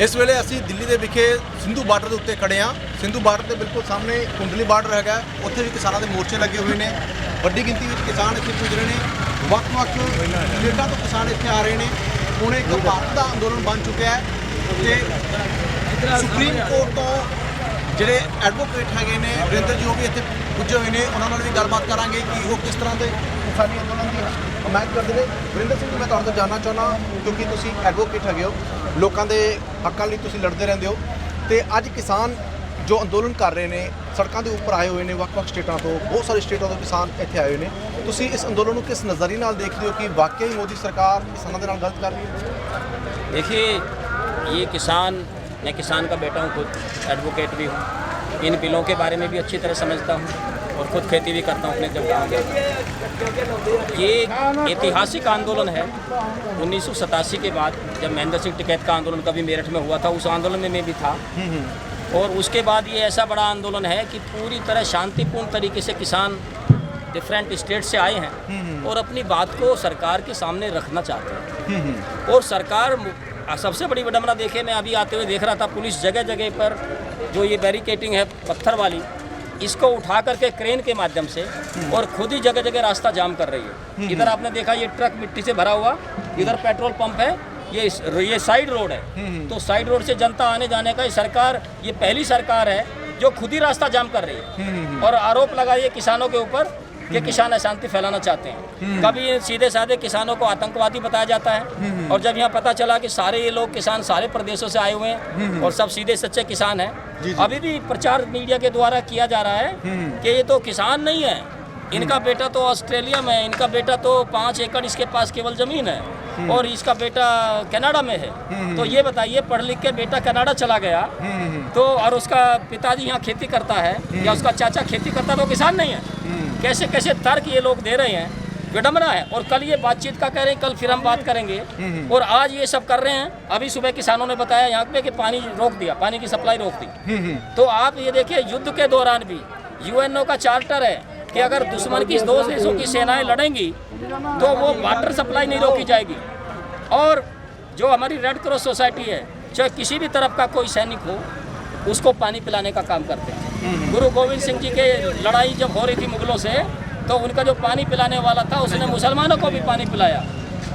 ਇਸ ਵੇਲੇ ਅਸੀਂ ਦਿੱਲੀ ਦੇ ਵਿਖੇ ਸਿੰਧੂ ਬਾਰਡਰ ਦੇ ਉੱਤੇ ਖੜੇ ਹਾਂ। ਸਿੰਧੂ ਬਾਰਡਰ ਦੇ ਬਿਲਕੁਲ ਸਾਹਮਣੇ ਕੁੰਡਲੀ ਬਾਰਡਰ ਹੈਗਾ, ਉੱਥੇ ਵੀ ਕਿਸਾਨਾਂ ਦੇ ਮੋਰਚੇ ਲੱਗੇ ਹੋਏ ਨੇ। ਵੱਡੀ ਗਿਣਤੀ ਵਿੱਚ ਕਿਸਾਨ ਇੱਥੇ ਪੁੱਜ ਰਹੇ ਨੇ। ਵੱਖ-ਵੱਖ ਸਟੇਟਾਂ ਤੋਂ ਕਿਸਾਨ ਇੱਥੇ ਆ ਰਹੇ ਨੇ। ਹੁਣ ਇੱਕ ਭਾਰਤ ਦਾ ਅੰਦੋਲਨ ਬਣ ਚੁੱਕਿਆ ਹੈ ਤੇ ਸੁਪਰੀਮ ਕੋਰਟ ਤੋਂ ਜਿਹੜੇ ਐਡਵੋਕੇਟ ਹੈਗੇ ਨੇ ਵਰਿੰਦਰ ਜੀ, ਉਹ ਵੀ ਇੱਥੇ ਪੁੱਜੇ ਹੋਏ ਨੇ। ਉਹਨਾਂ ਨਾਲ ਵੀ ਗੱਲਬਾਤ ਕਰਾਂਗੇ ਕਿ ਉਹ ਕਿਸ ਤਰ੍ਹਾਂ ਦੇ ਕਿਸਾਨੀ ਅੰਦੋਲਨ ਦੀ ਹਮਾਇਤ ਕਰਦੇ ਨੇ। ਵਰਿੰਦਰ ਸਿੰਘ, ਮੈਂ ਤੁਹਾਡੇ ਤੋਂ ਜਾਣਨਾ ਚਾਹੁੰਦਾ, ਕਿਉਂਕਿ ਤੁਸੀਂ ਐਡਵੋਕੇਟ ਹੈਗੇ ਹੋ, ਲੋਕਾਂ ਦੇ ਹੱਕਾਂ ਲਈ ਤੁਸੀਂ ਲੜਦੇ ਰਹਿੰਦੇ ਹੋ, ਤੇ ਅੱਜ ਕਿਸਾਨ ਜੋ ਅੰਦੋਲਨ ਕਰ ਰਹੇ ਨੇ, ਸੜਕਾਂ ਦੇ ਉੱਪਰ ਆਏ ਹੋਏ ਨੇ, ਵੱਖ-ਵੱਖ ਸਟੇਟਾਂ ਤੋਂ, ਬਹੁਤ ਸਾਰੇ ਸਟੇਟਾਂ ਤੋਂ ਕਿਸਾਨ ਇੱਥੇ ਆਏ ਹੋਏ ਨੇ। ਤੁਸੀਂ ਇਸ ਅੰਦੋਲਨ ਨੂੰ ਕਿਸ ਨਜ਼ਰੀਏ ਨਾਲ ਦੇਖਦੇ ਹੋ कि वाकई मोदी सरकार किसानों के नाल गलत कर रही है? देखिए, ये किसान, मैं किसान का बेटा हूँ, खुद एडवोकेट भी हूँ, इन बिलों के बारे में भी अच्छी तरह समझता हूँ और ख़ुद खेती भी करता हूँ अपने जब गाँव गया। ये ऐतिहासिक आंदोलन है। 1987 के बाद जब महेंद्र सिंह टिकैत का आंदोलन कभी मेरठ में हुआ था, उस आंदोलन में मैं भी था। और उसके बाद ये ऐसा बड़ा आंदोलन है कि पूरी तरह शांतिपूर्ण तरीके से किसान डिफरेंट स्टेट से आए हैं और अपनी बात को सरकार के सामने रखना चाहते हैं। और सरकार, सबसे बड़ी विडंबना देखिए, मैं अभी आते हुए देख रहा था, पुलिस जगह जगह पर जो ये बैरिकेटिंग है पत्थर वाली, इसको उठा करके क्रेन के माध्यम से और खुद ही जगह जगह रास्ता जाम कर रही है। इधर आपने देखा ये ट्रक मिट्टी से भरा हुआ, इधर पेट्रोल पंप है, ये साइड रोड है। तो साइड रोड से जनता आने जाने का, सरकार, ये पहली सरकार है जो खुद ही रास्ता जाम कर रही है और आरोप लगाइए किसानों के ऊपर कि किसान अशांति फैलाना चाहते हैं। कभी सीधे साधे किसानों को आतंकवादी बताया जाता है, और जब यहाँ पता चला कि सारे ये लोग किसान सारे प्रदेशों से आए हुए हैं और सब सीधे सच्चे किसान हैं, अभी भी प्रचार मीडिया के द्वारा किया जा रहा है कि ये तो किसान नहीं है, इनका बेटा तो ऑस्ट्रेलिया में है, इनका बेटा तो 5 एकड़ इसके पास केवल ज़मीन है और इसका बेटा कनाडा में है। तो ये बताइए, पढ़ लिख के बेटा कनाडा चला गया तो, और उसका पिताजी यहाँ खेती करता है या उसका चाचा खेती करता, तो किसान नहीं है। कैसे कैसे तर्क ये लोग दे रहे हैं, विडंबना है। और कल ये बातचीत का कह रहे हैं, कल फिर हम बात करेंगे, और आज ये सब कर रहे हैं। अभी सुबह किसानों ने बताया यहाँ पे कि पानी रोक दिया, पानी की सप्लाई रोक दी। तो आप ये देखिए, युद्ध के दौरान भी यूएनओ का चार्टर है कि अगर दुश्मन की 2 देशों की सेनाएं लड़ेंगी तो वो वाटर सप्लाई नहीं रोकी जाएगी। और जो हमारी रेड क्रॉस सोसाइटी है, चाहे किसी भी तरफ का कोई सैनिक हो, उसको पानी पिलाने का काम करते हैं। गुरु गोविंद सिंह जी के लड़ाई जब हो रही थी मुगलों से, तो उनका जो पानी पिलाने वाला था, उसने मुसलमानों को भी पानी पिलाया,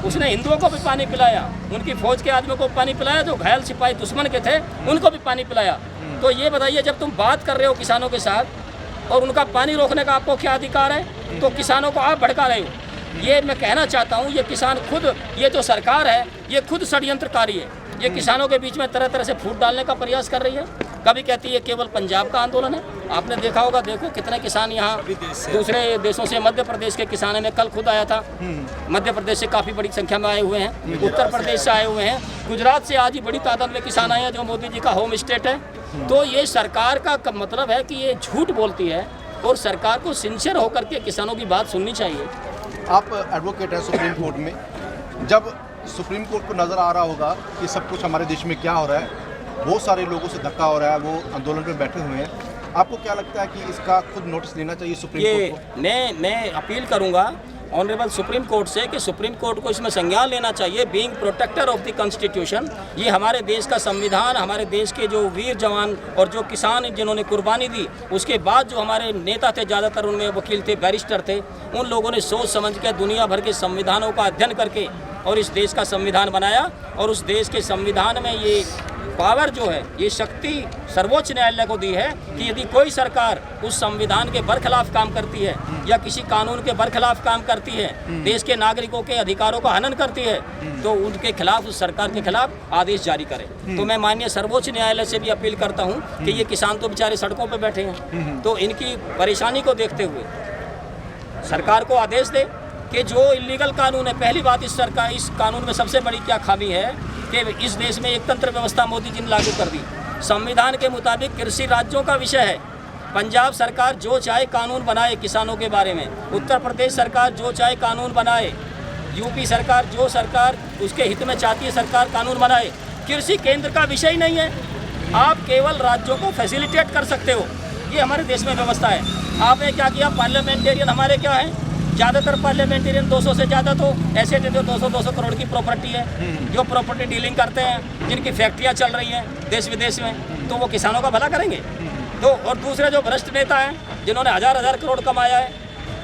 उसने हिंदुओं को भी पानी पिलाया, उनकी फौज के आदमियों को पानी पिलाया, जो घायल सिपाही दुश्मन के थे उनको भी पानी पिलाया। तो ये बताइए, जब तुम बात कर रहे हो किसानों के साथ और उनका पानी रोकने का आपको क्या अधिकार है, तो किसानों को आप भड़का रहे हो। ये मैं कहना चाहता हूँ, ये किसान खुद, ये जो सरकार है, ये खुद षड्यंत्रकारी है। ये किसानों के बीच में तरह तरह से फूट डालने का प्रयास कर रही है। कभी कहती है केवल पंजाब का आंदोलन है, आपने देखा होगा, देखो कितने किसान यहाँ दूसरे देशों से, मध्य प्रदेश के किसान, मैं कल खुद आया था, मध्य प्रदेश से काफ़ी बड़ी संख्या में आए हुए हैं, उत्तर प्रदेश से आए हुए हैं, गुजरात से आज ही बड़ी तादाद में किसान आए हैं, जो मोदी जी का होम स्टेट है। तो ये सरकार का मतलब है कि ये झूठ बोलती है, और सरकार को सिंसियर होकर के किसानों की बात सुननी चाहिए। आप एडवोकेट हैं सुप्रीम कोर्ट में, जब सुप्रीम कोर्ट को नज़र आ रहा होगा कि सब कुछ हमारे देश में क्या हो रहा है, बहुत सारे लोगों से धक्का हो रहा है, वो आंदोलन पे बैठे हुए हैं, आपको क्या लगता है कि इसका खुद नोटिस लेना चाहिए सुप्रीम कोर्ट को? मैं अपील करूंगा ऑनरेबल सुप्रीम कोर्ट से कि सुप्रीम कोर्ट को इसमें संज्ञान लेना चाहिए। Being protector of the constitution, ये हमारे देश का संविधान, हमारे देश के जो वीर जवान और जो किसान जिन्होंने कुर्बानी दी, उसके बाद जो हमारे नेता थे, ज़्यादातर उनमें वकील थे, बैरिस्टर थे, उन लोगों ने सोच समझ के दुनिया भर के संविधानों का अध्ययन करके और इस देश का संविधान बनाया। और उस देश के संविधान में ये पावर जो है, ये शक्ति सर्वोच्च न्यायालय को दी है कि यदि कोई सरकार उस संविधान के बरखिलाफ काम करती है या किसी कानून के बरखिलाफ काम करती है, देश के नागरिकों के अधिकारों का हनन करती है, तो उनके खिलाफ, उस सरकार के खिलाफ आदेश जारी करे। तो मैं माननीय सर्वोच्च न्यायालय से भी अपील करता हूँ कि ये किसान तो बेचारे सड़कों पर बैठे हैं, तो इनकी परेशानी को देखते हुए सरकार को आदेश दे कि जो इलीगल कानून है, पहली बात, इस कानून में सबसे बड़ी क्या खामी है कि इस देश में एक तंत्र व्यवस्था मोदी जी ने लागू कर दी। संविधान के मुताबिक कृषि राज्यों का विषय है। पंजाब सरकार जो चाहे कानून बनाए किसानों के बारे में, उत्तर प्रदेश सरकार जो चाहे कानून बनाए, यूपी सरकार जो सरकार उसके हित में चाहती है सरकार कानून बनाए। कृषि केंद्र का विषय ही नहीं है, आप केवल राज्यों को फैसिलिटेट कर सकते हो। ये हमारे देश में व्यवस्था है। आपने क्या किया, पार्लियामेंटेरियन हमारे क्या हैं, ज़्यादातर पार्लियामेंटेरियन 200 से ज़्यादा तो ऐसे थे जो 200 करोड़ की प्रॉपर्टी है, जो प्रॉपर्टी डीलिंग करते हैं, जिनकी फैक्ट्रियाँ चल रही हैं देश विदेश में, तो वो किसानों का भला करेंगे? तो और दूसरे जो भ्रष्ट नेता हैं जिन्होंने हज़ार करोड़ कमाया है,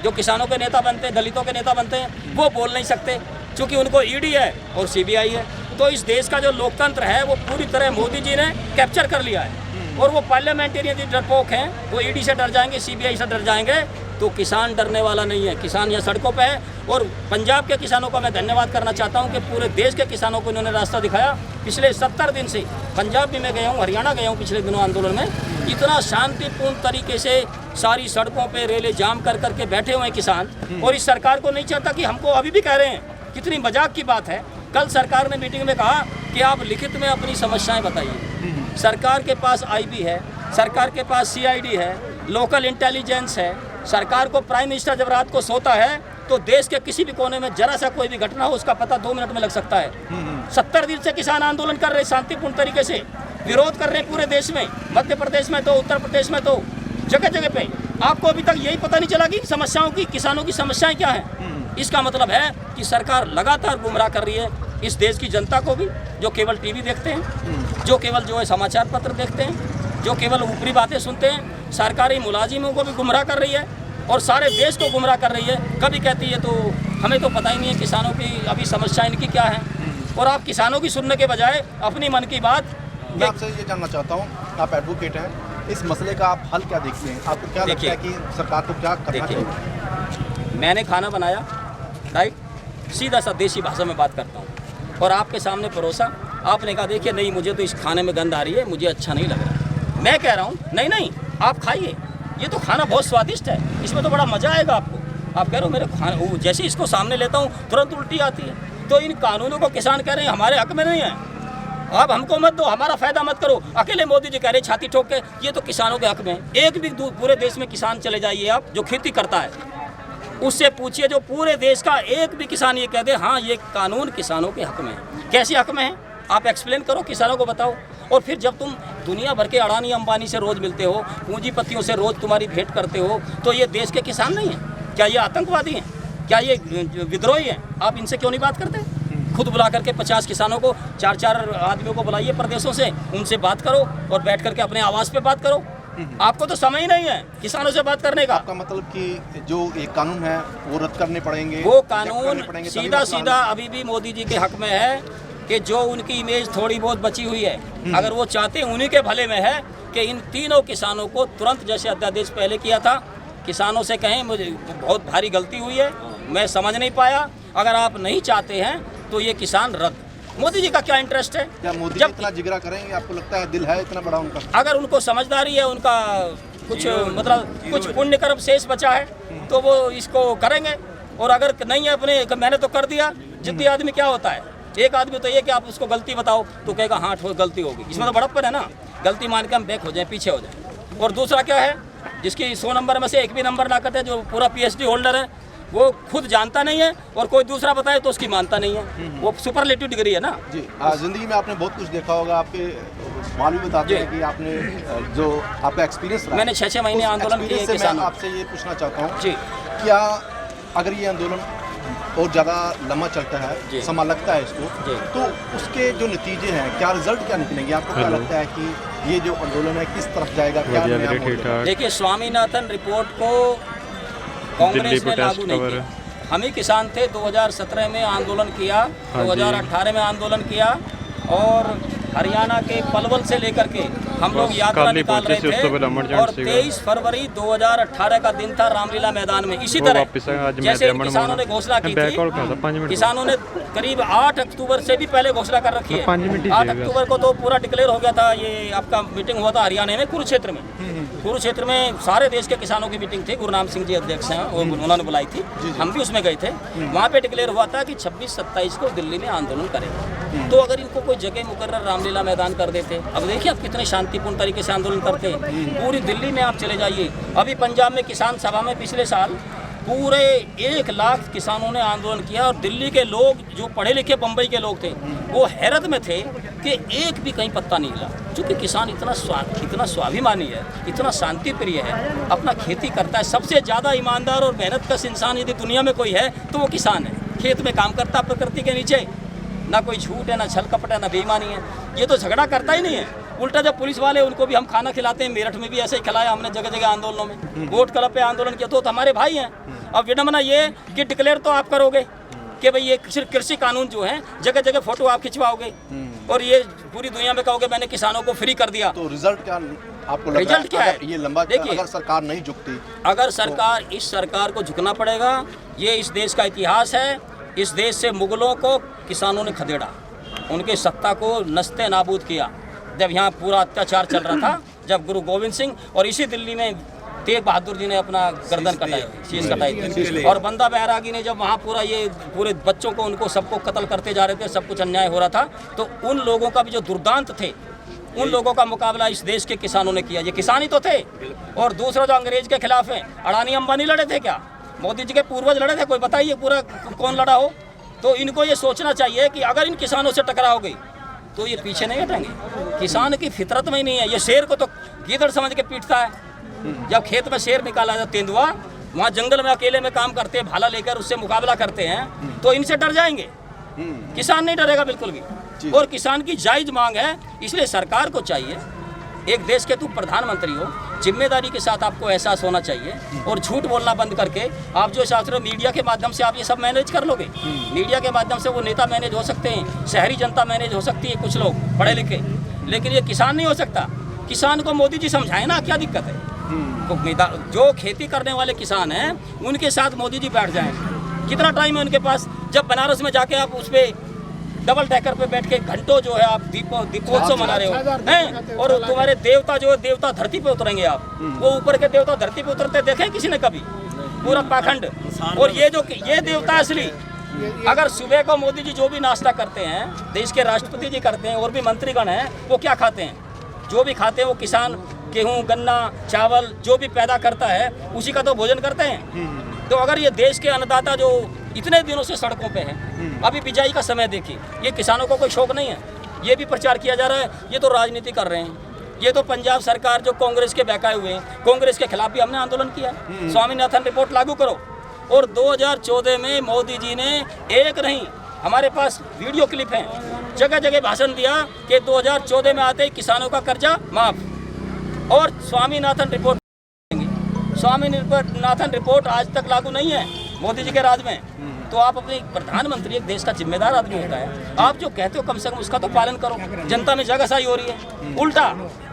जो किसानों के नेता बनते हैं, दलितों के नेता बनते हैं, वो बोल नहीं सकते क्योंकि उनको ईडी है और सीबीआई है। तो इस देश का जो लोकतंत्र है वो पूरी तरह मोदी जी ने कैप्चर कर लिया है। और वो पार्लियामेंटेरियन जो डरपोक हैं, वो ईडी से डर जाएंगे, सीबीआई से डर जाएंगे, तो किसान डरने वाला नहीं है। किसान यहाँ सड़कों पे है। और पंजाब के किसानों का मैं धन्यवाद करना चाहता हूँ कि पूरे देश के किसानों को इन्होंने रास्ता दिखाया। पिछले 70 दिन से पंजाब भी मैं गया हूँ, हरियाणा गया हूँ पिछले दिनों आंदोलन में, इतना शांतिपूर्ण तरीके से सारी सड़कों पे रेले जाम कर करके बैठे हुए हैं किसान। और इस सरकार को नहीं चाहता कि हमको अभी भी कह रहे हैं, कितनी मजाक की बात है। कल सरकार ने मीटिंग में कहा कि आप लिखित में अपनी समस्याएं बताइए। सरकार के पास आईबी है, सरकार के पास सीआईडी है, लोकल इंटेलिजेंस है। सरकार को प्राइम मिनिस्टर जब रात को सोता है तो देश के किसी भी कोने में जरा सा कोई भी घटना हो उसका पता 2 मिनट में लग सकता है। 70 दिन से किसान आंदोलन कर रहे, शांतिपूर्ण तरीके से विरोध कर रहे हैं पूरे देश में, मध्य प्रदेश में तो, उत्तर प्रदेश में तो, जगह जगह पे। आपको अभी तक यही पता नहीं चला कि समस्याओं की, किसानों की समस्याएं क्या हैं। इसका मतलब है कि सरकार लगातार गुमराह कर रही है इस देश की जनता को भी, जो केवल टीवी देखते हैं, जो केवल जो है समाचार पत्र देखते हैं, जो केवल ऊपरी बातें सुनते हैं। सरकारी मुलाजिमों को भी गुमराह कर रही है और सारे देश को गुमराह कर रही है। कभी कहती है तो हमें तो पता ही नहीं है किसानों की अभी समस्या इनकी क्या है, और आप किसानों की सुनने के बजाय अपनी मन की बात। मैं आपसे ये जानना चाहता हूँ, आप एडवोकेट हैं, इस मसले का आप हल क्या देखते हैं? आपको क्या लगता है कि सरकार को क्या करना चाहिए? मैंने खाना बनाया, राइट, सीधा सा देसी भाषा में बात करता हूँ, और आपके सामने परोसा, आपने कहा देखिए नहीं मुझे तो इस खाने में गंध आ रही है, मुझे अच्छा नहीं लग रहा। मैं कह रहा हूँ नहीं आप खाइए, ये तो खाना बहुत स्वादिष्ट है, इसमें तो बड़ा मज़ा आएगा आपको। आप कह रहे हो मेरे खाने, जैसे इसको सामने लेता हूँ तुरंत उल्टी आती है। तो इन कानूनों को किसान कह रहे हैं हमारे हक में नहीं है, आप हमको मत दो, हमारा फायदा मत करो। अकेले मोदी जी कह रहे छाती ठोक के ये तो किसानों के हक में। एक भी पूरे देश में किसान चले जाइए आप जो खेती करता है, उससे पूछिए जो पूरे देश का एक भी किसान ये कह दे हाँ ये कानून किसानों के हक में है। कैसे हक में है आप एक्सप्लेन करो, किसानों को बताओ। और फिर जब तुम दुनिया भर के अडानी अंबानी से रोज़ मिलते हो, पूंजीपतियों से रोज़ तुम्हारी भेंट करते हो, तो ये देश के किसान नहीं हैं? क्या ये आतंकवादी हैं? क्या ये विद्रोही हैं? आप इनसे क्यों नहीं बात करते? खुद बुला करके 50 किसानों को, 4 आदमियों को बुलाइए प्रदेशों से, उनसे बात करो और बैठ करके अपने आवास पे बात करो। आपको तो समय ही नहीं है किसानों से बात करने का। आपका मतलब कि जो एक कानून है वो रद्द करने पड़ेंगे? वो कानून सीधा अभी भी मोदी जी के हक में है कि जो उनकी इमेज थोड़ी बहुत बची हुई है, अगर वो चाहते हैं उन्हीं के भले में है कि इन तीनों किसानों को तुरंत, जैसे अध्यादेश पहले किया था, किसानों से कहें मुझे बहुत भारी गलती हुई है, मैं समझ नहीं पाया, अगर आप नहीं चाहते हैं तो ये किसान रद्द। मोदी जी का क्या इंटरेस्ट है? क्या मोदी जी इतना जिगरा करेंगे? आपको लगता है दिल है इतना बड़ा उनका? अगर उनको समझदारी है, उनका कुछ मतलब कुछ पुण्य कर्म शेष बचा है तो वो इसको करेंगे। और अगर नहीं है अपने, मैंने तो कर दिया। जितनी आदमी क्या होता है, एक आदमी तो ये कि आप उसको गलती बताओ तो कहेगा हाँ गलती होगी, इसमें तो बड़प्पन है ना। गलती मान के हम बैक हो जाए, पीछे हो जाए। और दूसरा क्या है, जिसकी 100 नंबर में से एक भी नंबर ना करते, जो पूरा PhD होल्डर है, वो खुद जानता नहीं है और कोई दूसरा बताए तो उसकी मानता नहीं है। वो सुपरलेटिव डिग्री है ना जी। जिंदगी में आपने बहुत कुछ देखा होगा, आपके माल भी बताते हैं कि आपने जो आपका एक्सपीरियंस रहा, मैंने 6 महीने आंदोलन किए से मैं आपसे ये पूछना चाहता हूँ जी, क्या अगर ये आंदोलन और ज़्यादा लंबा चलता है, समय लगता है इसको, तो उसके जो नतीजे हैं, क्या रिजल्ट क्या निकलेंगे? आपको क्या लगता है कि ये जो आंदोलन है किस तरफ जाएगा? क्या देखिए, स्वामीनाथन रिपोर्ट को कांग्रेस ने लागू नहीं किया। हम ही किसान थे, 2017 में आंदोलन किया, 2018 में आंदोलन किया, और हरियाणा के पलवल से लेकर के हम लोग यात्रा निकाल रहे थे। और 23 फरवरी 2018 का दिन था रामलीला मैदान में। इसी तरह जैसे किसानों ने घोषणा की थी, किसानों ने करीब 8 अक्टूबर से भी पहले घोषणा कर रखी है। 8 अक्टूबर को तो पूरा डिक्लेयर हो गया था। ये आपका मीटिंग हुआ था हरियाणा में, कुरुक्षेत्र में। कुरुक्षेत्र में सारे देश के किसानों की मीटिंग थी, गुरुनाम सिंह जी अध्यक्ष हैं, उन्होंने बुलाई थी, हम भी उसमें गए थे। वहाँ पे डिक्लेयर हुआ था कि 26-27 को दिल्ली में आंदोलन करेंगे। तो अगर इनको कोई जगह मुकर्रर रामलीला मैदान कर देते, अब देखिए आप कितने शांतिपूर्ण तरीके से आंदोलन करते हैं। पूरी दिल्ली में आप चले जाइए। अभी पंजाब में किसान सभा में पिछले साल पूरे 1 लाख किसानों ने आंदोलन किया और दिल्ली के लोग जो पढ़े लिखे बम्बई के लोग थे वो हैरत में थे कि एक भी कहीं पत्ता नहीं हिला। क्योंकि किसान इतना स्वाभिमानी है, इतना शांति प्रिय है, अपना खेती करता है। सबसे ज़्यादा ईमानदार और मेहनतकश इंसान यदि दुनिया में कोई है तो वो किसान है। खेत में काम करता है प्रकृति के नीचे, ना कोई झूठ है, ना छल कपट है, ना बेईमानी है। ये तो झगड़ा करता ही नहीं है। उल्टा जब पुलिस वाले उनको भी हम खाना खिलाते हैं, मेरठ में भी ऐसे ही खिलाया हमने जगह जगह आंदोलनों में, वोट क्लब पे आंदोलन किया, तो हमारे भाई हैं। अब विडम्बना ये कि डिक्लेयर तो आप करोगे कि भाई ये सिर्फ कृषि कानून जो है जगह जगह फोटो आप खिंचवाओगे और ये पूरी दुनिया में कहोगे मैंने किसानों को फ्री कर दिया। तो रिजल्ट क्या आपको लग रहा है? रिजल्ट क्या है? ये लंबा, देखिए, अगर सरकार नहीं झुकती, अगर सरकार इस सरकार को झुकना पड़ेगा। ये इस देश का इतिहास है। इस देश से मुगलों को किसानों ने खदेड़ा, उनकी सत्ता को नस्ते नाबूद किया जब यहाँ पूरा अत्याचार चल रहा था। जब गुरु गोविंद सिंह और इसी दिल्ली में तेग बहादुर जी ने अपना गर्दन कटाई, शीश कटाई थी, और बंदा बैरागी ने जब वहाँ पूरे बच्चों को उनको सबको कत्ल करते जा रहे थे, सब कुछ अन्याय हो रहा था, तो उन लोगों का भी जो दुर्दांत थे उन लोगों का मुकाबला इस देश के किसानों ने किया। ये किसान ही तो थे। और दूसरा जो अंग्रेज के खिलाफ है, अडानी अंबानी लड़े थे क्या? मोदी जी के पूर्वज लड़े थे? कोई बताइए पूरा कौन लड़ा हो? तो इनको ये सोचना चाहिए कि अगर इन किसानों से टकराव गई तो ये पीछे नहीं हटेंगे। किसान की फितरत में ही नहीं है। ये शेर को तो गीदड़ समझ के पीटता है। जब खेत में शेर निकाला जाता तेंदुआ, वहाँ जंगल में अकेले में काम करते हैं, भाला लेकर उससे मुकाबला करते हैं, तो इनसे डर जाएंगे। किसान नहीं डरेगा बिल्कुल भी। और किसान की जायज मांग है, इसलिए सरकार को चाहिए, एक देश के तुम प्रधानमंत्री हो, जिम्मेदारी के साथ आपको एहसास होना चाहिए और झूठ बोलना बंद करके आप जो शास्त्र मीडिया के माध्यम से आप ये सब मैनेज कर लोगे। मीडिया के माध्यम से वो नेता मैनेज हो सकते हैं, शहरी जनता मैनेज हो सकती है, कुछ लोग पढ़े लिखे, लेकिन ये किसान नहीं हो सकता। किसान को मोदी जी समझाए ना क्या दिक्कत है। जो खेती करने वाले किसान हैं उनके साथ मोदी जी बैठ जाएं। कितना टाइम है उनके पास? जब बनारस में जाके आप उस पर डबल टैकर पे बैठ के घंटों जो है आप दीपोत्सव मना रहे हो हैं, और तुम्हारे देवता जो है देवता धरती पे उतरेंगे, आप वो ऊपर के देवता धरती पे उतरते देखे किसी ने कभी? पूरा पाखंड। और ये देवता असली, अगर सुबह को मोदी जी जो भी नाश्ता करते हैं, देश के राष्ट्रपति जी करते हैं, और भी मंत्रीगण हैं, वो क्या खाते हैं? जो भी खाते हैं वो किसान गेहूँ, गन्ना, चावल जो भी पैदा करता है उसी का तो भोजन करते हैं। तो अगर ये देश के अन्नदाता जो इतने दिनों से सड़कों पे हैं, अभी बिजाई का समय देखिए, ये किसानों को कोई शौक नहीं है, ये भी प्रचार किया जा रहा है, ये तो राजनीति कर रहे हैं। ये तो पंजाब सरकार जो कांग्रेस के बहकाए हुए हैं, कांग्रेस के खिलाफ भी हमने आंदोलन किया, स्वामीनाथन रिपोर्ट लागू करो। और 2014 में मोदी जी ने एक नहीं, हमारे पास वीडियो क्लिप हैं, जगह जगह भाषण दिया कि 2014 में आते ही किसानों का कर्जा माफ, और स्वामीनाथन रिपोर्ट। स्वामीनाथन रिपोर्ट आज तक लागू नहीं है मोदी जी के राज में। तो आप अपने प्रधानमंत्री, एक देश का जिम्मेदार आदमी होता है, आप जो कहते हो कम से कम उसका तो पालन करो। जनता में जगहसाई हो रही है। उल्टा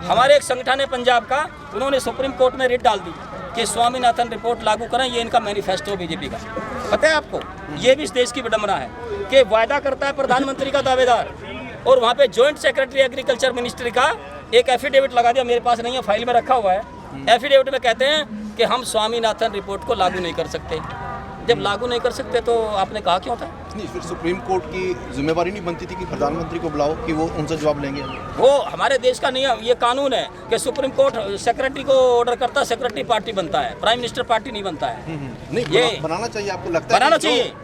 हमारे एक संगठन है पंजाब का, उन्होंने सुप्रीम कोर्ट में रिट डाल दी कि स्वामीनाथन रिपोर्ट लागू करें, ये इनका मैनिफेस्टो बीजेपी का। पता है आपको? ये भी इस देश की विडंबना है कि वायदा करता है प्रधानमंत्री का दावेदार, और वहाँ पे जॉइंट सेक्रेटरी एग्रीकल्चर मिनिस्ट्री का एक एफिडेविट लगा दिया, मेरे पास नहीं है, फाइल में रखा हुआ है। एफिडेविट में कहते हैं कि हम स्वामीनाथन रिपोर्ट को लागू नहीं कर सकते। जब लागू नहीं कर सकते तो आपने कहा क्यों था? नहीं, फिर सुप्रीम कोर्ट की जिम्मेवारी नहीं बनती थी कि प्रधानमंत्री को बुलाओ कि वो उनसे जवाब लेंगे? वो हमारे देश का नियम, ये कानून है कि सुप्रीम कोर्ट सेक्रेटरी को ऑर्डर करता है, सेक्रेटरी पार्टी बनता है, प्राइम मिनिस्टर पार्टी नहीं बनता है। नहीं, ये बनाना चाहिए, आपको लगता है?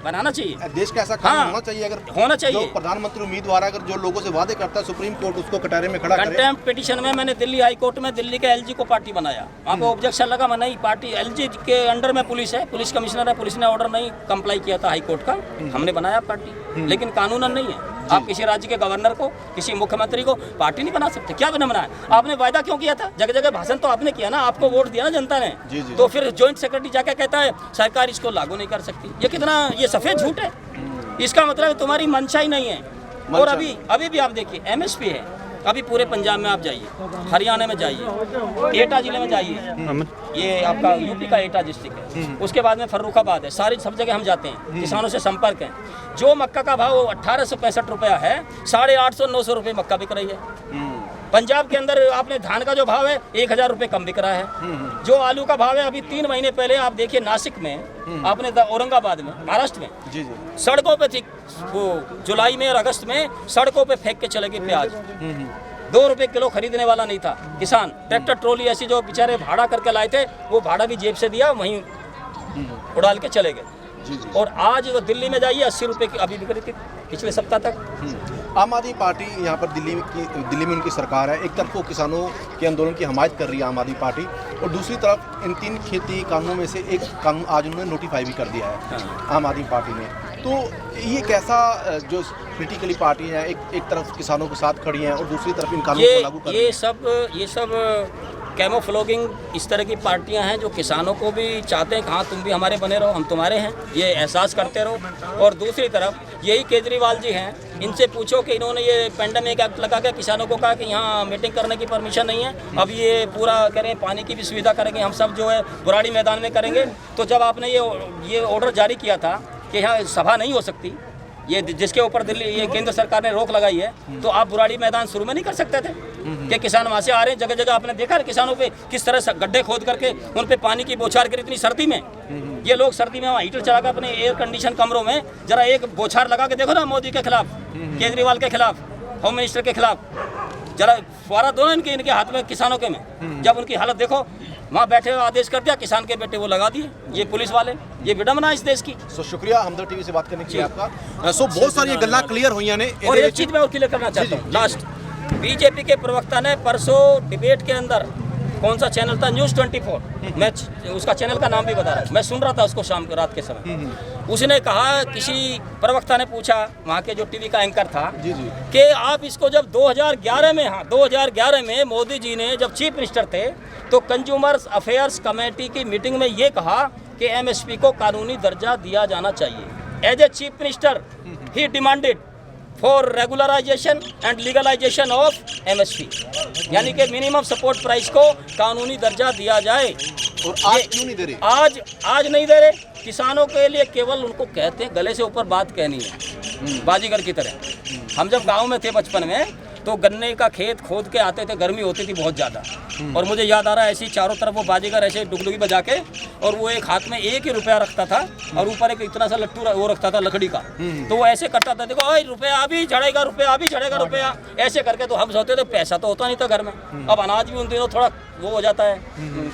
बनाना चाहिए। देश का ऐसा कानून होना चाहिए। अगर होना चाहिए, जो प्रधानमंत्री उम्मीदवार अगर जो लोगों से वादे करता है, सुप्रीम कोर्ट उसको कटहरे में खड़ा करे। कंटेम्प्ट पिटीशन में मैंने दिल्ली हाई कोर्ट में दिल्ली के एलजी को पार्टी बनाया, वहाँ पे ऑब्जेक्शन लगा, मैं नहीं, पार्टी एलजी के अंडर में पुलिस है, पुलिस कमिश्नर है, पुलिस ने ऑर्डर नहीं कंप्लाई किया था हाई कोर्ट का, हमने बनाया पार्टी, लेकिन कानूनन नहीं है। आप किसी राज्य के गवर्नर को, किसी मुख्यमंत्री को पार्टी नहीं बना सकते। क्या बना बनाया? आपने वायदा क्यों किया था? जगह जगह भाषण तो आपने किया ना, आपको वोट दिया ना जनता ने। तो फिर जॉइंट सेक्रेटरी जाके कहता है सरकार इसको लागू नहीं कर सकती। ये कितना, ये सफेद झूठ है। इसका मतलब तुम्हारी मंशा ही नहीं है। और अभी भी आप देखिए एमएसपी है, अभी पूरे पंजाब में आप जाइए, हरियाणा में जाइए, एटा जिले में जाइए, ये आपका यूपी का एटा डिस्ट्रिक्ट है, उसके बाद में फर्रुखाबाद है, सारी सब जगह हम जाते हैं, किसानों से संपर्क है। जो मक्का का भाव 1865 रुपया है, 850-900 रुपये मक्का बिक रही है। पंजाब के अंदर आपने धान का जो भाव है 1000 रुपये कम बिक रहा है। जो आलू का भाव है अभी 3 महीने पहले आप देखिए नासिक में, आपने औरंगाबाद में, महाराष्ट्र में, सड़कों पे थी वो, जुलाई में और अगस्त में सड़कों पे फेंक के चले गए प्याज। 2 रुपये किलो खरीदने वाला नहीं था किसान। ट्रैक्टर ट्रॉली ऐसी जो बेचारे भाड़ा करके लाए थे, वो भाड़ा भी जेब से दिया, वहीं उड़ाल के चले गए। जी जी। और आज वो दिल्ली में जाइए 80 रुपये की अभी बिक रही थी पिछले सप्ताह तक। आम आदमी पार्टी यहाँ पर दिल्ली में उनकी सरकार है। एक तरफ वो किसानों के आंदोलन की हमायत कर रही है आम आदमी पार्टी, और दूसरी तरफ इन 3 खेती कानूनों में से एक कानून आज उन्होंने नोटिफाई भी कर दिया है आम आदमी पार्टी ने। तो ये कैसा जो पोलिटिकली पार्टी है, एक तरफ किसानों के साथ खड़ी है और दूसरी तरफ इन कानूनों को लागू कर रही है। ये सब कैमोफ्लोगिंग इस तरह की पार्टियां हैं जो किसानों को भी चाहते हैं कि हाँ तुम भी हमारे बने रहो, हम तुम्हारे हैं, ये एहसास करते रहो। और दूसरी तरफ यही केजरीवाल जी हैं, इनसे पूछो कि इन्होंने ये पेंडेमिक एक्ट लगा के किसानों को कहा कि यहाँ मीटिंग करने की परमिशन नहीं है, अब ये पूरा करें, पानी की भी सुविधा करेंगे, हम सब जो है बुराड़ी मैदान में करेंगे। तो जब आपने ये ऑर्डर जारी किया था कि यहाँ सभा नहीं हो सकती, ये जिसके ऊपर दिल्ली ये केंद्र सरकार ने रोक लगाई है, तो आप बुराड़ी मैदान शुरू में नहीं कर सकते थे कि किसान वहाँ से आ रहे हैं, जगह जगह आपने देखा किसानों पे किस तरह से गड्ढे खोद करके उन पे पानी की बौछार करी इतनी सर्दी में। ये लोग सर्दी में वहाँ हीटर चला कर अपने एयर कंडीशन कमरों में जरा एक बौछार लगा के देखो ना, मोदी के खिलाफ, केजरीवाल के खिलाफ, होम मिनिस्टर के खिलाफ, जरा फुआरा दो ना इनके हाथ में किसानों के में। जब उनकी हालत देखो, वहाँ बैठे हुए आदेश कर दिया, किसान के बेटे वो लगा दिए, ये पुलिस वाले, ये विडम्बना इस देश की। शुक्रिया हमदर्द टीवी से बात करने के लिए आपका। बहुत सारी गल्लां क्लियर हुई ने। और एक चीज मैं और क्लियर करना चाहता हूँ लास्ट, बीजेपी के प्रवक्ता ने परसों डिबेट के अंदर, कौन सा चैनल था, न्यूज़ 24, मैं उसका चैनल का नाम भी बता रहा हूँ, मैं सुन रहा था उसको शाम रात के समय, उसने कहा, किसी प्रवक्ता ने पूछा वहाँ के जो टीवी का एंकर था कि आप इसको जब 2011 में, हाँ 2011 में मोदी जी ने जब चीफ मिनिस्टर थे तो कंज्यूमर्स अफेयर्स कमेटी की मीटिंग में ये कहा कि एमएसपी को कानूनी दर्जा दिया जाना चाहिए। As a chief minister he demanded for regularisation and legalisation of MSP, यानी कि मिनिमम सपोर्ट प्राइस को कानूनी दर्जा दिया जाए। और आज क्यों नहीं दे रहे? आज नहीं दे रहे। किसानों के लिए केवल उनको कहते हैं, गले से ऊपर बात कहनी है, बाजीगर की तरह। हम जब गांव में थे बचपन में, तो गन्ने का खेत खोद के आते थे, गर्मी होती थी बहुत ज़्यादा, और मुझे याद आ रहा है ऐसी चारों तरफ वो बाजीगर ऐसे डुगडुगी बजा के, और वो एक हाथ में 1 ही रुपया रखता था और ऊपर एक इतना सा लट्टू वो रखता था लकड़ी का, तो वो ऐसे करता था, देखो रुपया अभी चढ़ेगा, रुपया अभी चढ़ेगा, रुपया ऐसे करके। तो हम सोचते थे पैसा तो होता नहीं था घर में, अब अनाज भी उन दिनों थोड़ा वो हो जाता है,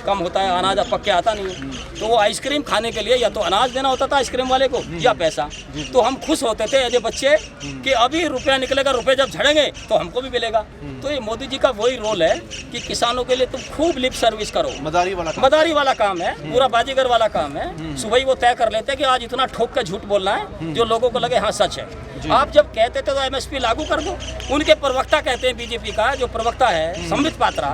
कम होता है अनाज, अब पक के आता नहीं है, तो वो आइसक्रीम खाने के लिए या तो अनाज देना होता था आइसक्रीम वाले को या पैसा। तो हम खुश होते थे एज ए बच्चे कि अभी रुपया निकलेगा, रुपये जब झड़ेंगे तो हमको भी मिलेगा। तो ये मोदी जी का वही रोल है कि किसानों के लिए तुम खूब लिप सर्विस करो, मदारी वाला काम है, पूरा बाजीगर वाला काम है। सुबह ही वो तय कर लेते हैं कि आज इतना ठोक के झूठ बोलना है जो लोगों को लगे हाँ सच है। आप जब कहते थे तो एमएसपी लागू कर दो। उनके प्रवक्ता कहते हैं, बीजेपी का जो प्रवक्ता है संबित पात्रा,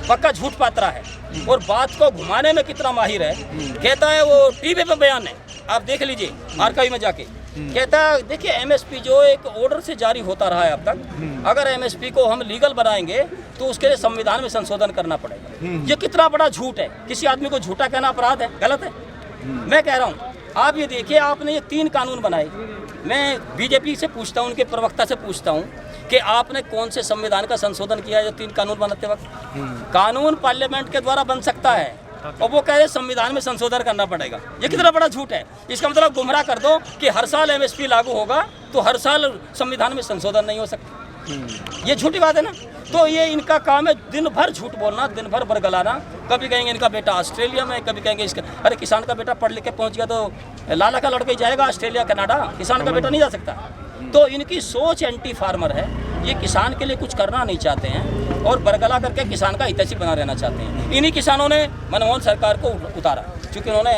पक्का झूठ पात्रा है और बात को घुमाने में कितना माहिर है। कहता है, वो टीवी पे बयान है, आप देख लीजिए आर्काइव में जाके, कहता है देखिए एमएसपी जो एक ऑर्डर से जारी होता रहा है अब तक, अगर एमएसपी को हम लीगल बनाएंगे तो उसके लिए संविधान में संशोधन करना पड़ेगा। ये कितना बड़ा झूठ है। किसी आदमी को झूठा कहना अपराध है, गलत है। मैं कह रहा हूँ, आप ये देखिए, आपने ये 3 कानून बनाए। मैं बीजेपी से पूछता हूँ, उनके प्रवक्ता से पूछता हूँ कि आपने कौन से संविधान का संशोधन किया है जो 3 कानून बनाते वक्त? कानून पार्लियामेंट के द्वारा बन सकता है और वो कह रहे संविधान में संशोधन करना पड़ेगा। ये कितना बड़ा झूठ है। इसका मतलब गुमराह कर दो कि हर साल एमएसपी लागू होगा तो हर साल संविधान में संशोधन नहीं हो सकता। ये झूठी बात है ना। तो ये इनका काम है, दिन भर झूठ बोलना, दिन भर बरगलाना। कभी कहेंगे इनका बेटा ऑस्ट्रेलिया में, कभी कहेंगे इसका, अरे किसान का बेटा पढ़ लिख के पहुंच गया तो लाला का लड़का ही जाएगा ऑस्ट्रेलिया कनाडा, किसान का बेटा नहीं जा सकता। तो इनकी सोच एंटी फार्मर है। ये किसान के लिए कुछ करना नहीं चाहते हैं और बरगला करके किसान का हितैषी बना रहना चाहते हैं। इन्हीं किसानों ने मनमोहन सरकार को उतारा, क्योंकि उन्होंने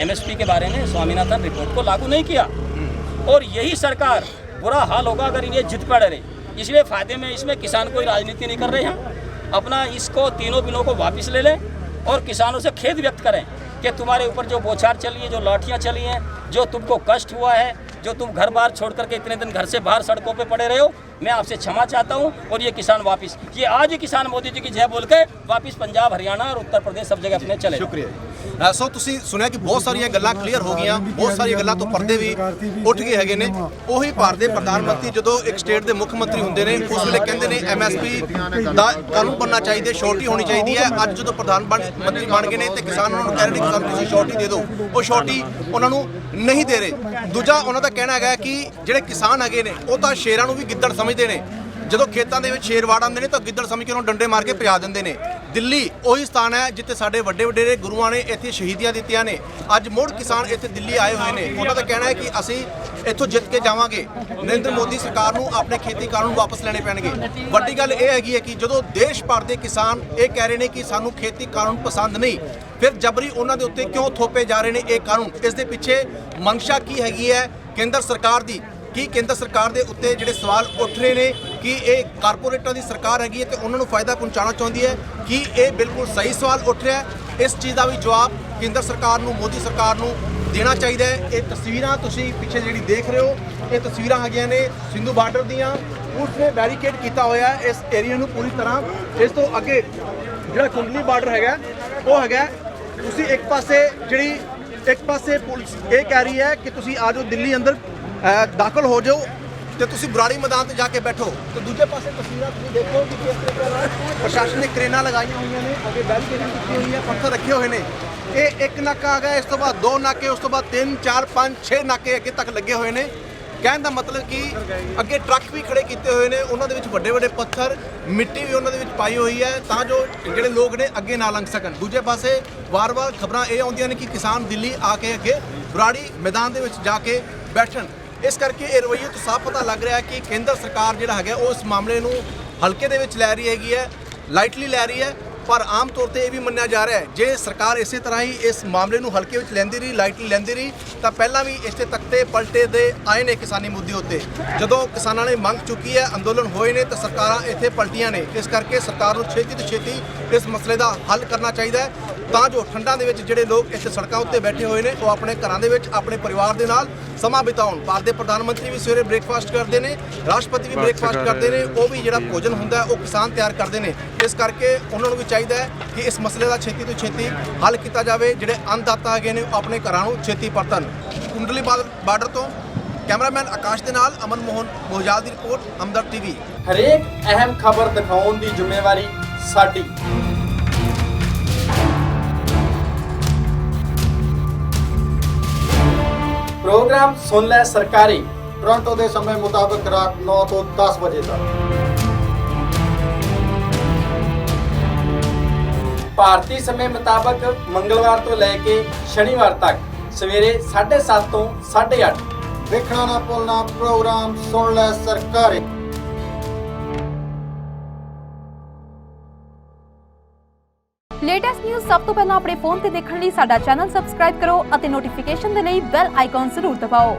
एमएसपी के बारे में स्वामीनाथन रिपोर्ट को लागू नहीं किया। और यही सरकार, बुरा हाल होगा अगर इन्हें जिद पड़ रही। इसलिए फ़ायदे में इसमें किसान कोई राजनीति नहीं कर रहे हैं। अपना इसको तीनों बिलों को वापस ले लें और किसानों से खेद व्यक्त करें कि तुम्हारे ऊपर जो बौछार चली है, जो लाठियाँ चली हैं, जो तुमको कष्ट हुआ है, जो तुम घर बार छोड़ करके इतने दिन घर से बाहर सड़कों पे पड़े रहे हो, मैं आपसे क्षमा चाहता हूं। और ये किसान वापस, ये आज ही किसान मोदी जी की जय बोल के वापस पंजाब, हरियाणा और उत्तर प्रदेश सब जगह अपने चले। शुक्रिया। सो ਤੁਸੀਂ ਸੁਣਿਆ ਕਿ ਬਹੁਤ ਸਾਰੀਆਂ ਗੱਲਾਂ ਕਲੀਅਰ ਹੋ ਗਈਆਂ, ਬਹੁਤ ਸਾਰੀਆਂ ਗੱਲਾਂ ਤੋਂ ਪਰਦੇ ਵੀ ਉੱਠ ਗਏ ਹੈਗੇ ਨੇ। ਉਹੀ ਭਾਰਤ ਦੇ ਪ੍ਰਧਾਨ ਮੰਤਰੀ ਜਦੋਂ ਇੱਕ ਸਟੇਟ ਦੇ ਮੁੱਖ ਮੰਤਰੀ ਹੁੰਦੇ ਨੇ, ਉਸ ਵੇਲੇ ਕਹਿੰਦੇ ਨੇ ਐਮਐਸਪੀ ਦਾ ਕਾਨੂੰਨ ਬਣਨਾ ਚਾਹੀਦਾ, ਸ਼ੋਰਟੀ ਹੋਣੀ ਚਾਹੀਦੀ ਹੈ। ਅੱਜ ਜਦੋਂ ਪ੍ਰਧਾਨ ਮੰਤਰੀ ਬਣ ਗਏ ਨੇ ਤੇ ਕਿਸਾਨ ਉਹਨਾਂ ਨੂੰ ਕਹਿ ਰਹੇ ਨੇ ਕਿ ਸਾਨੂੰ ਤੁਸੀਂ ਸ਼ੋਰਟੀ ਦੇ ਦਿਓ, ਉਹ ਸ਼ੋਰਟੀ ਉਹਨਾਂ ਨੂੰ ਨਹੀਂ ਦੇ ਰਹੇ। ਦੂਜਾ ਉਹਨਾਂ ਦਾ ਕਹਿਣਾ ਹੈਗਾ ਕਿ ਜਿਹੜੇ ਕਿਸਾਨ ਹੈਗੇ ਨੇ ਉਹ ਤਾਂ ਸ਼ੇਰਾਂ ਨੂੰ ਵੀ ਗਿੱਦੜ ਸਮਝਦੇ ਨੇ। ਜਦੋਂ ਖੇਤਾਂ ਦੇ ਵਿੱਚ ਸ਼ੇਰ ਵਾੜ ਆਉਂਦੇ ਨੇ ਤਾਂ ਗਿੱਦੜ ਸਮਝ ਕੇ ਉਹਨੂੰ ਡੰਡੇ ਮਾਰ ਕੇ ਭਜਾ ਦਿੰਦੇ ਨੇ। ਦਿੱਲੀ ਉਹੀ ਸਥਾਨ ਹੈ ਜਿੱਥੇ ਸਾਡੇ ਵੱਡੇ ਵਡੇਰੇ ਗੁਰੂਆਂ ਨੇ ਇੱਥੇ ਸ਼ਹੀਦੀਆਂ ਦਿੱਤੀਆਂ ਨੇ। ਅੱਜ ਮੁੜ ਕਿਸਾਨ ਇੱਥੇ ਦਿੱਲੀ ਆਏ ਹੋਏ ਨੇ। ਉਹਨਾਂ ਦਾ ਕਹਿਣਾ ਹੈ ਕਿ ਅਸੀਂ ਇੱਥੋਂ ਜਿੱਤ ਕੇ ਜਾਵਾਂਗੇ। ਨਰਿੰਦਰ ਮੋਦੀ ਸਰਕਾਰ ਨੂੰ ਆਪਣੇ ਖੇਤੀ ਕਾਨੂੰਨ ਵਾਪਸ ਲੈਣੇ ਪੈਣਗੇ। ਵੱਡੀ ਗੱਲ ਇਹ ਹੈਗੀ ਹੈ ਕਿ ਜਦੋਂ ਦੇਸ਼ ਭਰ ਦੇ ਕਿਸਾਨ ਇਹ ਕਹਿ ਰਹੇ ਨੇ ਕਿ ਸਾਨੂੰ ਖੇਤੀ ਕਾਨੂੰਨ ਪਸੰਦ ਨਹੀਂ, ਫਿਰ ਜਬਰੀ ਉਹਨਾਂ ਦੇ ਉੱਤੇ ਕਿਉਂ ਥੋਪੇ ਜਾ ਰਹੇ ਨੇ ਇਹ ਕਾਨੂੰਨ? ਇਸ ਦੇ ਪਿੱਛੇ ਮਨਸ਼ਾ ਕੀ ਹੈਗੀ ਹੈ ਕੇਂਦਰ ਸਰਕਾਰ ਦੀ? ਕਿ ਕੇਂਦਰ ਸਰਕਾਰ ਦੇ ਉੱਤੇ ਜਿਹੜੇ ਸਵਾਲ ਉੱਠ ਰਹੇ ਨੇ ਕਿ ਇਹ ਕਾਰਪੋਰੇਟਾਂ ਦੀ ਸਰਕਾਰ ਹੈਗੀ ਹੈ ਤੇ ਉਹਨਾਂ ਨੂੰ ਫਾਇਦਾ ਪਹੁੰਚਾਉਣਾ ਚਾਹੁੰਦੀ ਹੈ, ਕਿ ਇਹ ਬਿਲਕੁਲ ਸਹੀ ਸਵਾਲ ਉੱਠ ਰਿਹਾ ਹੈ? ਇਸ ਚੀਜ਼ ਦਾ ਵੀ ਜਵਾਬ ਕੇਂਦਰ ਸਰਕਾਰ ਨੂੰ, ਮੋਦੀ ਸਰਕਾਰ ਨੂੰ ਦੇਣਾ ਚਾਹੀਦਾ ਹੈ। ਇਹ ਤਸਵੀਰਾਂ ਤੁਸੀਂ ਪਿੱਛੇ ਜਿਹੜੀ ਦੇਖ ਰਹੇ ਹੋ, ਇਹ ਤਸਵੀਰਾਂ ਹੈਗੀਆਂ ਨੇ ਸਿੰਧੂ ਬਾਰਡਰ ਦੀਆਂ। ਉਸਨੇ ਬੈਰੀਕੇਡ ਕੀਤਾ ਹੋਇਆ ਹੈ ਇਸ ਏਰੀਆ ਨੂੰ ਪੂਰੀ ਤਰ੍ਹਾਂ। ਇਸ ਤੋਂ ਅੱਗੇ ਜਿਹੜਾ ਕੁੰਡਲੀ ਬਾਰਡਰ ਹੈਗਾ ਉਹ ਹੈਗਾ, ਤੁਸੀਂ ਇੱਕ ਪਾਸੇ ਪੁਲਿਸ ਇਹ ਕਹਿ ਰਹੀ ਹੈ ਕਿ ਤੁਸੀਂ ਆ ਜਾਓ ਦਿੱਲੀ ਅੰਦਰ ਦਾਖਲ ਹੋ ਜਾਓ ਤੇ ਤੁਸੀਂ ਬਰਾੜੀ ਮੈਦਾਨ ਤੇ ਜਾ ਕੇ ਬੈਠੋ, ਤੇ ਦੂਜੇ ਪਾਸੇ ਤਸਵੀਰਾਂ ਤੁਸੀਂ ਦੇਖੋ ਕਿ ਕਿਸ ਤਰੀਕੇ ਨਾਲ ਪ੍ਰਸ਼ਾਸਨ ਨੇ ਕਰੇਨਾਂ ਲਗਾਈਆਂ ਹੋਈਆਂ ਨੇ, ਅੱਗੇ ਬੈਰੀਕੇਡਿੰਗ ਕੀਤੀ ਹੋਈ ਹੈ, ਪੱਥਰ ਰੱਖੇ ਹੋਏ ਨੇ। ਇਹ ਇੱਕ ਨਾਕਾ ਆ ਗਿਆ, ਇਸ ਤੋਂ ਬਾਅਦ 2 ਨਾਕੇ, ਉਸ ਤੋਂ ਬਾਅਦ 3 4 5 6 ਨਾਕੇ ਅੱਗੇ ਤੱਕ ਲੱਗੇ ਹੋਏ ਨੇ। ਕਹਿਣ ਦਾ ਮਤਲਬ ਕਿ ਅੱਗੇ ਟਰੱਕ ਵੀ ਖੜੇ ਕੀਤੇ ਹੋਏ ਨੇ, ਉਹਨਾਂ ਦੇ ਵਿੱਚ ਵੱਡੇ ਵੱਡੇ ਪੱਥਰ, ਮਿੱਟੀ ਵੀ ਉਹਨਾਂ ਦੇ ਵਿੱਚ ਪਾਈ ਹੋਈ ਹੈ ਤਾਂ ਜੋ ਜਿਹੜੇ ਲੋਕ ਨੇ ਅੱਗੇ ਨਾ ਲੰਘ ਸਕਣ। ਦੂਜੇ ਪਾਸੇ ਵਾਰ-ਵਾਰ ਖਬਰਾਂ ਇਹ ਆਉਂਦੀਆਂ ਨੇ ਕਿ ਕਿਸਾਨ ਦਿੱਲੀ ਆ ਕੇ ਅੱਗੇ ਬਰਾੜੀ ਮੈਦਾਨ ਦੇ ਵਿੱਚ ਜਾ ਕੇ ਬੈਠਣ। ਇਸ ਕਰਕੇ ਇਹ ਰਵੱਈਏ ਤੋਂ ਸਾਫ਼ ਪਤਾ ਲੱਗ ਰਿਹਾ ਹੈ ਕਿ ਕੇਂਦਰ ਸਰਕਾਰ ਜਿਹੜਾ ਹੈਗਾ ਉਹ ਇਸ ਮਾਮਲੇ ਨੂੰ ਹਲਕੇ ਦੇ ਵਿੱਚ ਲੈ ਰਹੀ ਹੈਗੀ ਹੈ, ਲਾਈਟਲੀ ਲੈ ਰਹੀ ਹੈ। ਪਰ ਆਮ ਤੌਰ ਤੇ ਇਹ ਵੀ ਮੰਨਿਆ ਜਾ ਰਿਹਾ ਹੈ ਜੇ ਸਰਕਾਰ ਇਸੇ ਤਰ੍ਹਾਂ ਹੀ ਇਸ ਮਾਮਲੇ ਨੂੰ ਹਲਕੇ ਵਿੱਚ ਲੈਂਦੀ ਰਹੀ, ਲਾਈਟਲੀ ਲੈਂਦੀ ਰਹੀ, ਤਾਂ ਪਹਿਲਾਂ ਵੀ ਇਸੇ ਤਖਤੇ ਪਲਟੇ ਦੇ ਆਏ ਨੇ ਕਿਸਾਨੀ ਮੁੱਦੇ ਉੱਤੇ। ਜਦੋਂ ਕਿਸਾਨਾਂ ਨੇ ਮੰਗ ਚੁੱਕੀ ਹੈ, ਅੰਦੋਲਨ ਹੋਏ ਨੇ, ਤਾਂ ਸਰਕਾਰਾਂ ਇੱਥੇ ਪਲਟੀਆਂ ਨੇ। ਇਸ ਕਰਕੇ ਸਰਕਾਰ ਨੂੰ ਛੇਤੀ ਤੋਂ ਛੇਤੀ ਇਸ ਮਸਲੇ ਦਾ ਹੱਲ ਕਰਨਾ ਚਾਹੀਦਾ ਹੈ ਤਾਂ ਜੋ ਠੰਡਾਂ ਦੇ ਵਿੱਚ ਜਿਹੜੇ ਲੋਕ ਇੱਥੇ ਸੜਕਾਂ ਉੱਤੇ ਬੈਠੇ ਹੋਏ ਨੇ ਉਹ ਆਪਣੇ ਘਰਾਂ ਦੇ ਵਿੱਚ ਆਪਣੇ ਪਰਿਵਾਰ ਦੇ ਨਾਲ ਸਮਾਂ ਬਿਤਾਉਣ। ਭਾਰਤ ਦੇ ਪ੍ਰਧਾਨ ਮੰਤਰੀ ਵੀ ਸਵੇਰੇ ਬ੍ਰੇਕਫਾਸਟ ਕਰਦੇ ਨੇ, ਰਾਸ਼ਟਰਪਤੀ ਵੀ ਬ੍ਰੇਕਫਾਸਟ ਕਰਦੇ ਨੇ, ਉਹ ਵੀ ਜਿਹੜਾ ਭੋਜਨ ਹੁੰਦਾ ਹੈ ਉਹ ਕਿਸਾਨ ਤਿਆਰ ਕਰਦੇ ਨੇ। ਇਸ ਕਰਕੇ ਉਹਨਾਂ ਨੂੰ ਵੀ ਚਾਹੀਦਾ ਹੈ ਕਿ ਇਸ ਮਸਲੇ ਦਾ ਛੇਤੀ ਤੋਂ ਛੇਤੀ ਹੱਲ ਕੀਤਾ ਜਾਵੇ। ਜਿਹੜੇ ਅੰਨਦਾਤਾ ਹੈਗੇ ਨੇ ਉਹ ਆਪਣੇ ਘਰਾਂ ਨੂੰ ਛੇਤੀ ਪਰਤਣ। ਕੁੰਡਲੀ ਬਾਰਡਰ ਤੋਂ ਕੈਮਰਾਮੈਨ ਆਕਾਸ਼ ਦੇ ਨਾਲ ਅਮਨ ਮੋਹਨ ਮੋਜਾਲ ਦੀ ਰਿਪੋਰਟ, ਹਮਦਰਦ ਟੀਵੀ। ਹਰੇਕ ਅਹਿਮ ਖਬਰ ਦਿਖਾਉਣ ਦੀ ਜ਼ਿੰਮੇਵਾਰੀ ਸਾਡੀ। ਪ੍ਰੋਗਰਾਮ ਸੁਣ ਲੈ ਸਰਕਾਰੀ, ਟੋਰਾਂਟੋ ਦੇ ਸਮੇਂ ਮੁਤਾਬਕ ਰਾਤ 9 ਤੋਂ 10 ਵਜੇ ਤੱਕ। ਭਾਰਤੀ ਸਮੇਂ ਮੁਤਾਬਕ ਮੰਗਲਵਾਰ ਤੋਂ ਲੈ ਕੇ ਸ਼ਨੀਵਾਰ ਤੱਕ ਸਵੇਰੇ 7:30 ਤੋਂ 8:30। ਦੇਖਣਾ ਨਾ ਭੁੱਲਣਾ ਪ੍ਰੋਗਰਾਮ ਸੁਣ ਲੈ ਸਰਕਾਰੀ। ਲੇਟੈਸਟ ਨਿਊਜ਼ ਸਭ ਤੋਂ ਪਹਿਲਾਂ ਆਪਣੇ ਫੋਨ ਤੇ ਦੇਖਣ ਲਈ ਸਾਡਾ ਚੈਨਲ ਸਬਸਕ੍ਰਾਈਬ ਕਰੋ ਅਤੇ ਨੋਟੀਫਿਕੇਸ਼ਨ ਦੇ ਲਈ ਬੈਲ ਆਈਕਨ ਜ਼ਰੂਰ ਦਬਾਓ।